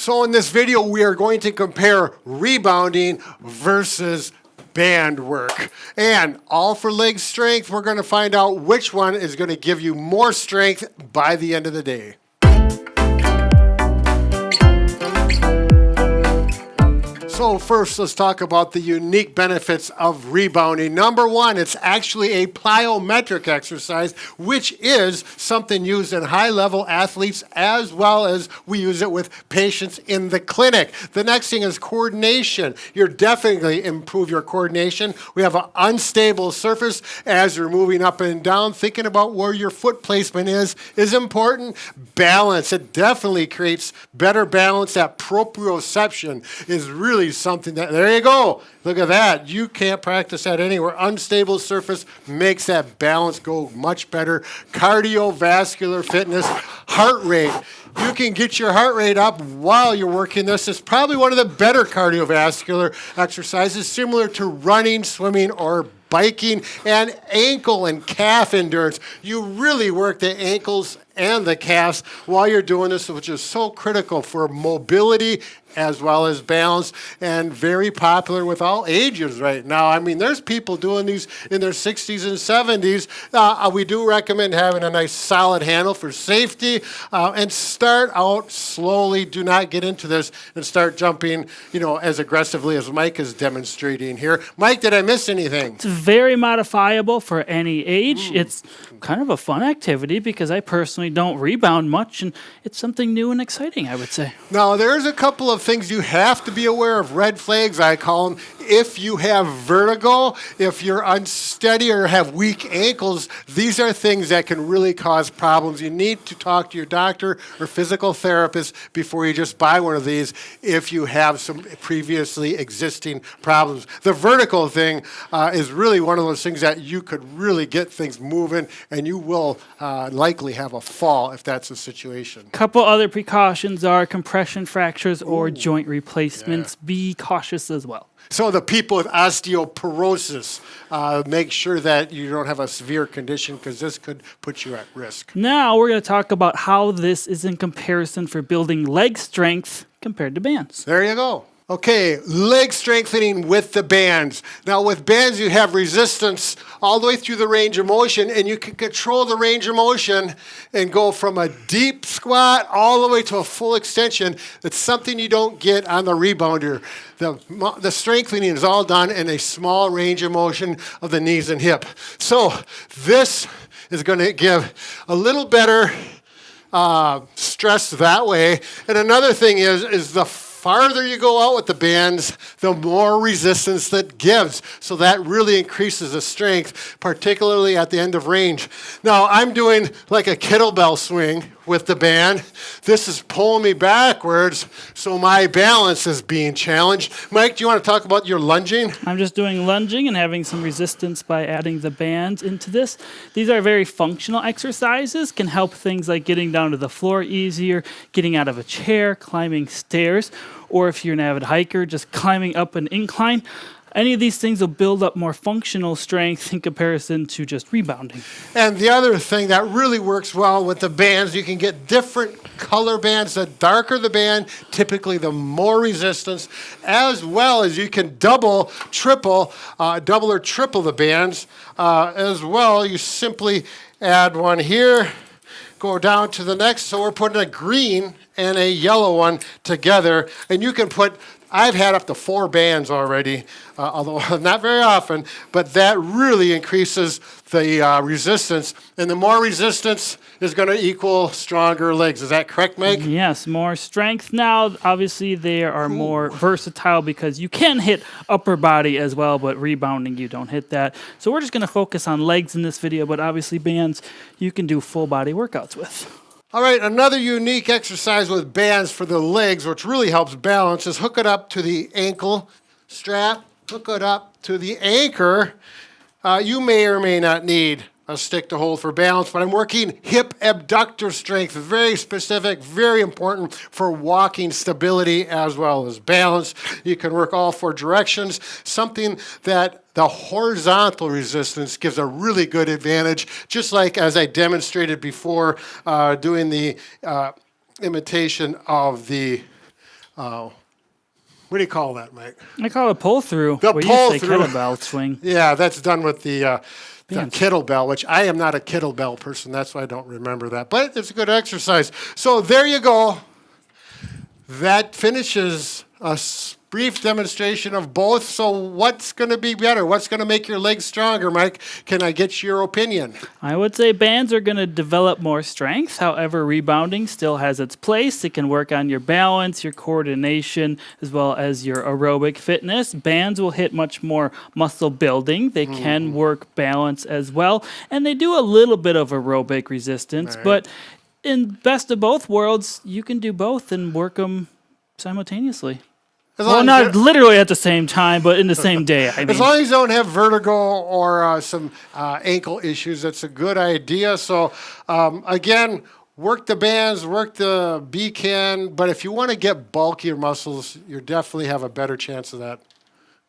So in this video, we are going to compare rebounding versus band work. And all for leg strength, we're going to find out which one is going to give you more strength by the end of the day. So first, let's talk about the unique benefits of rebounding. Number one, it's actually a plyometric exercise, which is something used in high-level athletes as well as we use it with patients in the clinic. The next thing is coordination. You're definitely improve your coordination. We have an unstable surface as you're moving up and down. Thinking about where your foot placement is important. Balance. It definitely creates better balance. That proprioception is really something that, there you go. Look at that. You can't practice that anywhere. Unstable surface makes that balance go much better. Cardiovascular fitness, heart rate. You can get your heart rate up while you're working this. It's probably one of the better cardiovascular exercises, similar to running, swimming, or biking. And ankle and calf endurance. You really work the ankles and the calves while you're doing this, which is so critical for mobility as well as balance, and very popular with all ages right now. I mean, there's people doing these in their 60s and 70s. We do recommend having a nice solid handle for safety, and start out slowly. Do not get into this and start jumping, as aggressively as Mike is demonstrating here. Mike, did I miss anything? It's very modifiable for any age. It's kind of a fun activity because I personally don't rebound much, and it's something new and exciting, I would say. Now, there's a couple of things you have to be aware of, red flags, I call them. If you have vertigo, if you're unsteady or have weak ankles, these are things that can really cause problems. You need to talk to your doctor or physical therapist before you just buy one of these if you have some previously existing problems. The vertical thing is really one of those things that you could really get things moving, and you will likely have a fall if that's the situation. Couple other precautions are compression fractures or joint replacements. Yeah. Be cautious as well. So the people with osteoporosis, make sure that you don't have a severe condition because this could put you at risk. Now we're going to talk about how this is in comparison for building leg strength compared to bands. There you go. Okay, leg strengthening with the bands. Now with bands, you have resistance all the way through the range of motion, and you can control the range of motion and go from a deep squat all the way to a full extension. That's something you don't get on the rebounder. The strengthening is all done in a small range of motion of the knees and hip. So this is going to give a little better stress that way. And another thing is the farther you go out with the bands, the more resistance that gives. So that really increases the strength, particularly at the end of range. Now, I'm doing like a kettlebell swing with the band. This is pulling me backwards, so my balance is being challenged. Mike, do you want to talk about your lunging? I'm just doing lunging and having some resistance by adding the bands into this. These are very functional exercises, can help things like getting down to the floor easier, getting out of a chair, climbing stairs, or if you're an avid hiker, just climbing up an incline. Any of these things will build up more functional strength in comparison to just rebounding. And the other thing that really works well with the bands, you can get different color bands. The darker the band, typically the more resistance, as well as you can double or triple the bands. As well, you simply add one here, go down to the next. So we're putting a green and a yellow one together, and you can put, I've had up to 4 bands already, although not very often, but that really increases the resistance, and the more resistance is going to equal stronger legs. Is that correct, Mike? Yes, more strength. Now, obviously, they are more versatile because you can hit upper body as well, but rebounding, you don't hit that. So we're just going to focus on legs in this video, but obviously bands you can do full body workouts with. All right, another unique exercise with bands for the legs, which really helps balance, is hook it up to the ankle strap, hook it up to the anchor. You may or may not need a stick to hold for balance, but I'm working hip abductor strength, very specific, very important for walking stability as well as balance. You can work all 4 directions, something that the horizontal resistance gives a really good advantage, just like as I demonstrated before doing the imitation of the what do you call that, Mike? I call it a pull through. The We pull used to say through. kettlebell swing. Yeah, that's done with the Bands. kettlebell, which I am not a kettlebell person. That's why I don't remember that. But it's a good exercise. So there you go. That finishes a brief demonstration of both. So what's going to be better? What's going to make your legs stronger, Mike? Can I get your opinion? I would say bands are going to develop more strength. However, rebounding still has its place. It can work on your balance, your coordination, as well as your aerobic fitness. Bands will hit much more muscle building. They can work balance as well. And they do a little bit of aerobic resistance. Right. But in best of both worlds, you can do both and work them simultaneously. As Well, long not as, literally at the same time, but in the same day. I mean, as long as you don't have vertigo or some ankle issues, that's a good idea. So again, work the bands, work the BCAN. But if you want to get bulkier muscles, you definitely have a better chance of that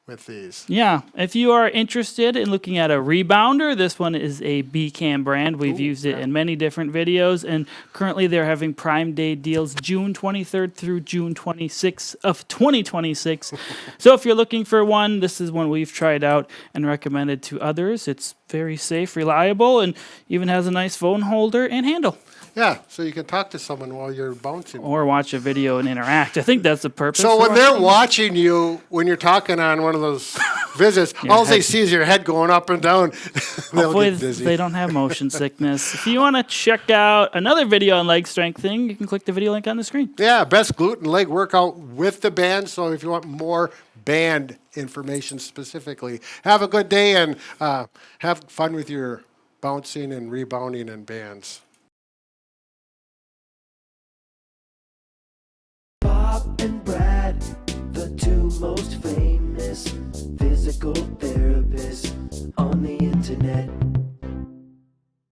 with these. yeah, if you are interested in looking at a rebounder, this one is a BCAN brand. We've used it in many different videos, and currently they're having Prime Day deals June 23rd through June 26th of 2026. So if you're looking for one, this is one we've tried out and recommended to others. It's very safe, reliable, and even has a nice phone holder and handle. Yeah, so you can talk to someone while you're bouncing. Or watch a video and interact. I think that's the purpose. So for when they're watching. watching you, when you're talking on one of those visits, all they head. see is your head going up and down. They'll Hopefully get dizzy. they don't have motion sickness. If you want to check out another video on leg strengthening, you can click the video link on the screen. Yeah, best glute and leg workout with the band. So if you want more band information specifically, have a good day and have fun with your bouncing and rebounding and bands. Bob and Brad, the two most famous physical therapists on the internet.